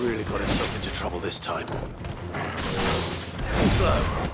really got himself into trouble this time. Too slow.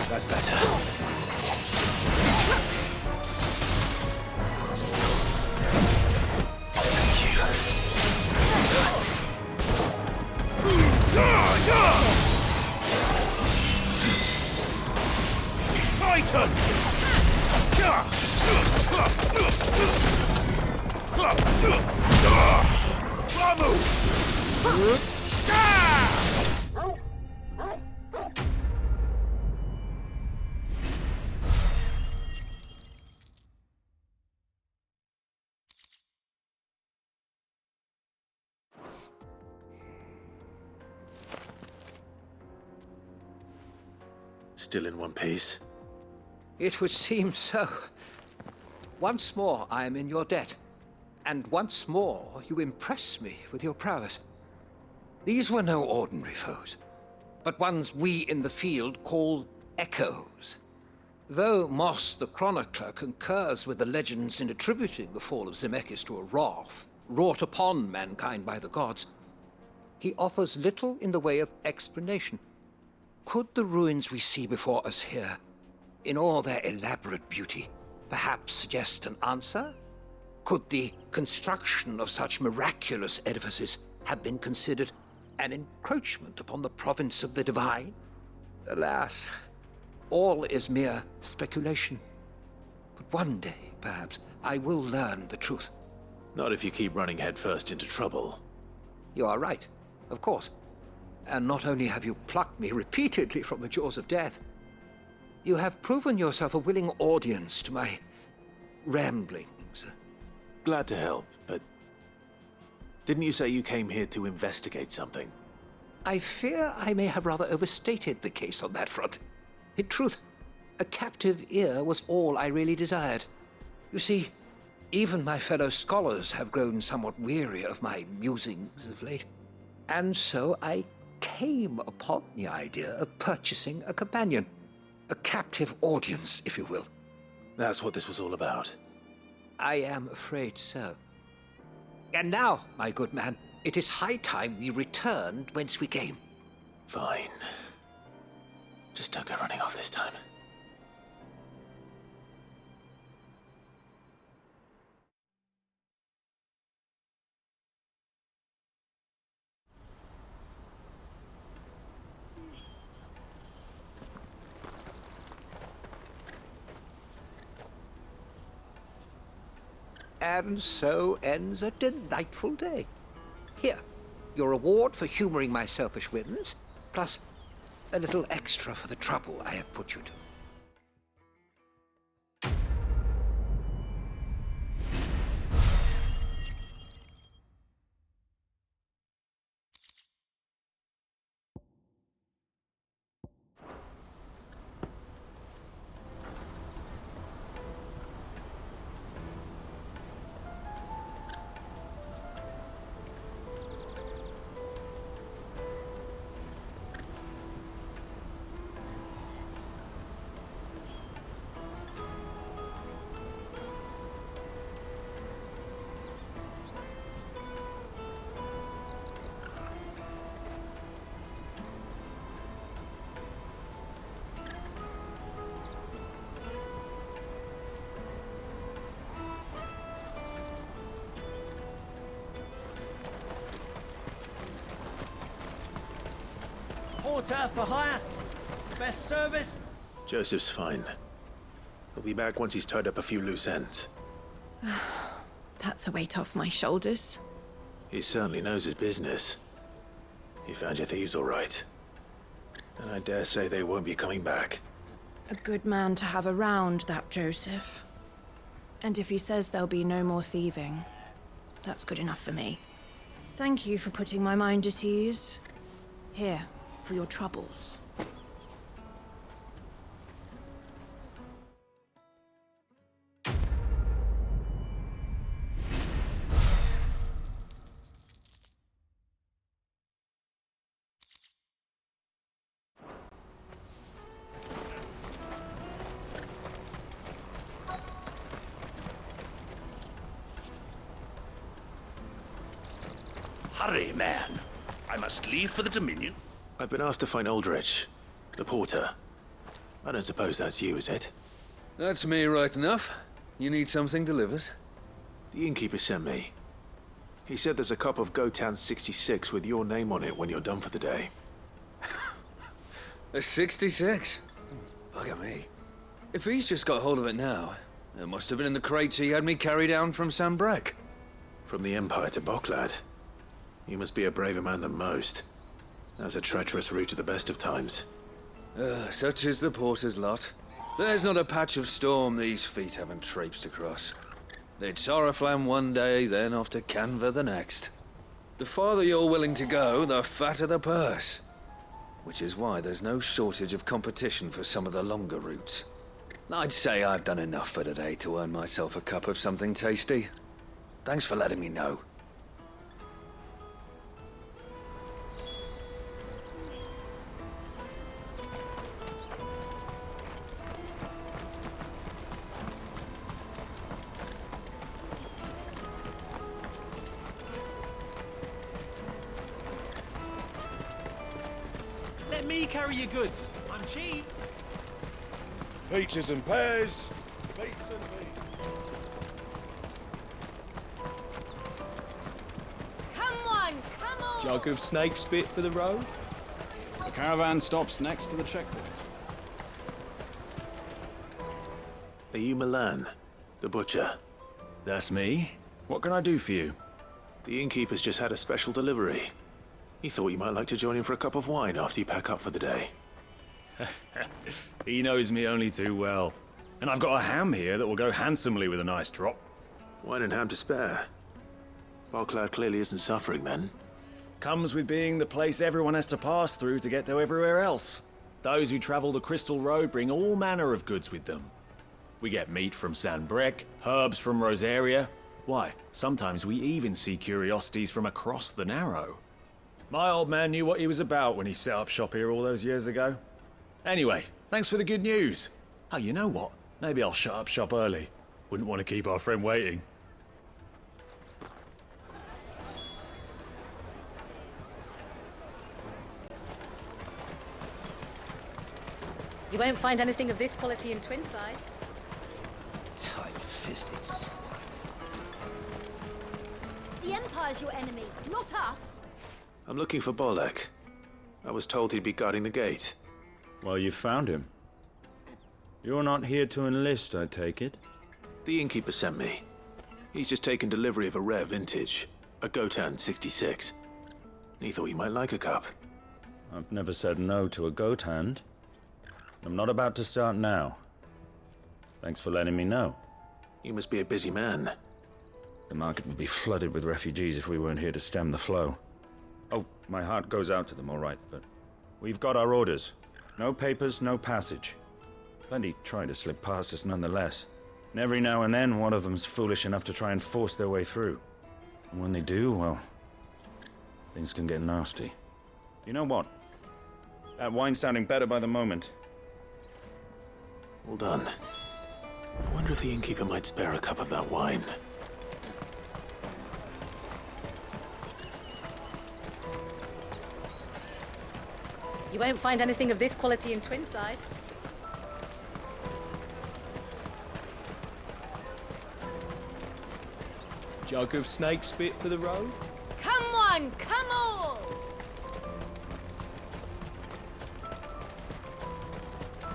That's better. Titan! Still in one piece? It would seem so. Once more I am in your debt, and once more you impress me with your prowess. These were no ordinary foes, but ones we in the field call echoes. Though Moss the Chronicler concurs with the legends in attributing the fall of Zemeckis to a wrath wrought upon mankind by the gods, he offers little in the way of explanation. Could the ruins we see before us here, in all their elaborate beauty, perhaps suggest an answer? Could the construction of such miraculous edifices have been considered an encroachment upon the province of the divine? Alas, all is mere speculation. But one day, perhaps, I will learn the truth. Not if you keep running headfirst into trouble. You are right, of course. And not only have you plucked me repeatedly from the jaws of death, you have proven yourself a willing audience to my ramblings. Glad to help, but didn't you say you came here to investigate something? I fear I may have rather overstated the case on that front. In truth, a captive ear was all I really desired. You see, even my fellow scholars have grown somewhat weary of my musings of late, and so I came upon the idea of purchasing a companion. A captive audience, if you will. That's what this was all about. I am afraid so. And now, my good man, it is high time we returned whence we came. Fine. Just don't go running off this time. And so ends a delightful day. Here, your reward for humoring my selfish whims, plus a little extra for the trouble I have put you to. porter for hire. Best service. Joseph's fine. He'll be back once he's tied up a few loose ends. That's a weight off my shoulders. He certainly knows his business. He found your thieves all right. And I dare say they won't be coming back. A good man to have around, that Joseph. And if he says there'll be no more thieving, that's good enough for me. Thank you for putting my mind at ease. Here, for your troubles. Hurry, man. I must leave for the Dominion. I've been asked to find Aldrich, the porter. I don't suppose that's you, is it? That's me right enough. You need something delivered? The innkeeper sent me. He said there's a cup of Gotan 66 with your name on it when you're done for the day. A 66? Bugger me. If he's just got hold of it now, it must have been in the crates he had me carry down from Sambrek. From the Empire to Boklad. You must be a braver man than most. That's a treacherous route at the best of times. Such is the porter's lot. There's not a patch of storm these feet haven't traipsed across. It's Oriflamme one day, then off to Canva the next. The farther you're willing to go, the fatter the purse. Which is why there's no shortage of competition for some of the longer routes. I'd say I've done enough for today to earn myself a cup of something tasty. Thanks for letting me know. Let me carry your goods. I'm cheap. Peaches and pears, beets and beans. Come on, come on! Jug of snake spit for the road? The caravan stops next to the checkpoint. Are you Milan, the butcher? That's me. What can I do for you? The innkeeper's just had a special delivery. He thought you might like to join him for a cup of wine after you pack up for the day. He knows me only too well. And I've got a ham here that will go handsomely with a nice drop. Wine and ham to spare. Boklad clearly isn't suffering then. Comes with being the place everyone has to pass through to get to everywhere else. Those who travel the Crystal Road bring all manner of goods with them. We get meat from Sanbrek, herbs from Rosaria. Why, sometimes we even see curiosities from across the Narrow. My old man knew what he was about when he set up shop here all those years ago. Anyway, thanks for the good news. Oh, you know what? Maybe I'll shut up shop early. Wouldn't want to keep our friend waiting. You won't find anything of this quality in Twinside. Tight-fisted swat. The Empire's your enemy, not us. I'm looking for Bolek. I was told he'd be guarding the gate. Well, you found him. You're not here to enlist, I take it? The innkeeper sent me. He's just taken delivery of a rare vintage, a Gotan 66. He thought you might like a cup. I've never said no to a goat hand. I'm not about to start now. Thanks for letting me know. You must be a busy man. The market would be flooded with refugees if we weren't here to stem the flow. Oh, my heart goes out to them, all right, but we've got our orders. No papers, no passage. Plenty try to slip past us nonetheless. And every now and then, one of them's foolish enough to try and force their way through. And when they do, well, things can get nasty. You know what? That wine's sounding better by the moment. Well done. I wonder if the innkeeper might spare a cup of that wine. You won't find anything of this quality in Twinside. Jug of snake spit for the road? Come on, come on!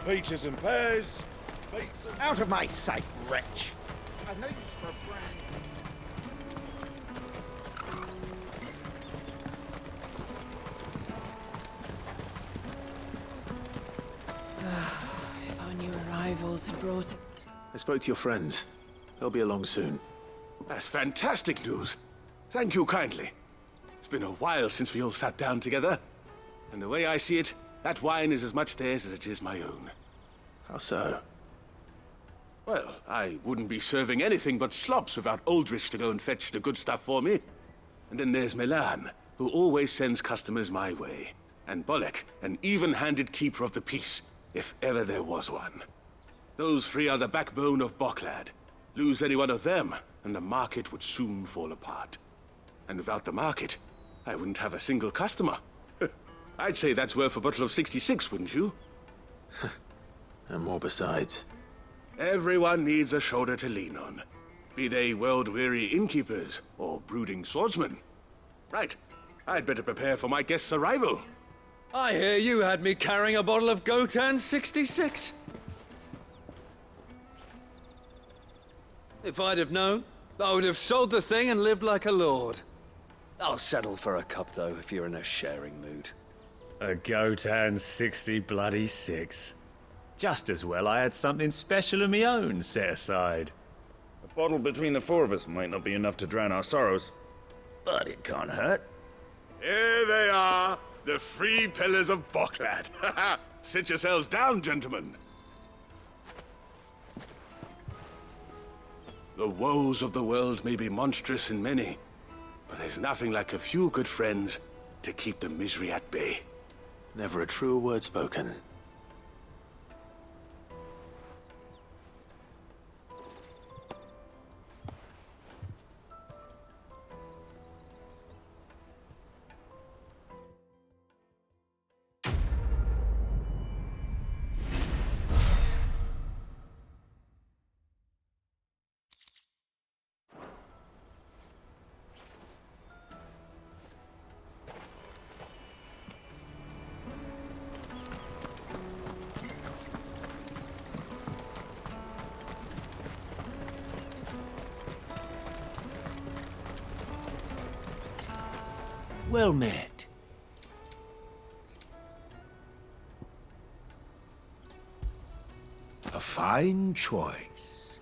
Peaches and pears. Beets and... Out of my sight, wretch! I've no use for a brand. If our new arrivals had brought it. I spoke to your friends. They'll be along soon. That's fantastic news. Thank you kindly. It's been a while since we all sat down together. And the way I see it, that wine is as much theirs as it is my own. How so? Well, I wouldn't be serving anything but slops without Aldrich to go and fetch the good stuff for me. And then there's Milan, who always sends customers my way. And Bolek, an even-handed keeper of the peace, if ever there was one. Those three are the backbone of Boklad. Lose any one of them, and the market would soon fall apart. And without the market, I wouldn't have a single customer. I'd say that's worth a bottle of 66, wouldn't you? And more besides. Everyone needs a shoulder to lean on. Be they world-weary innkeepers or brooding swordsmen. Right, I'd better prepare for my guest's arrival. I hear you had me carrying a bottle of Gotan 66. If I'd have known, I would have sold the thing and lived like a lord. I'll settle for a cup, though, if you're in a sharing mood. A Gotan 66. Just as well I had something special of my own set aside. A bottle between the four of us might not be enough to drown our sorrows, but it can't hurt. Here they are, the three pillars of Boklad. Sit yourselves down, gentlemen. The woes of the world may be monstrous in many, but there's nothing like a few good friends to keep the misery at bay. Never a truer word spoken. Well met. A fine choice.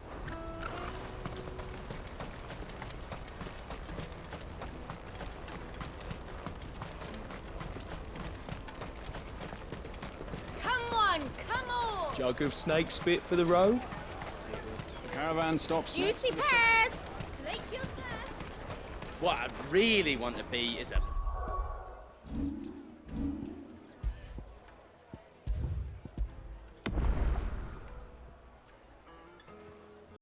Come on! Jug of snake spit for the road? The caravan stops next Juicy to the... pears! Slake your thirst! What I really want to be is a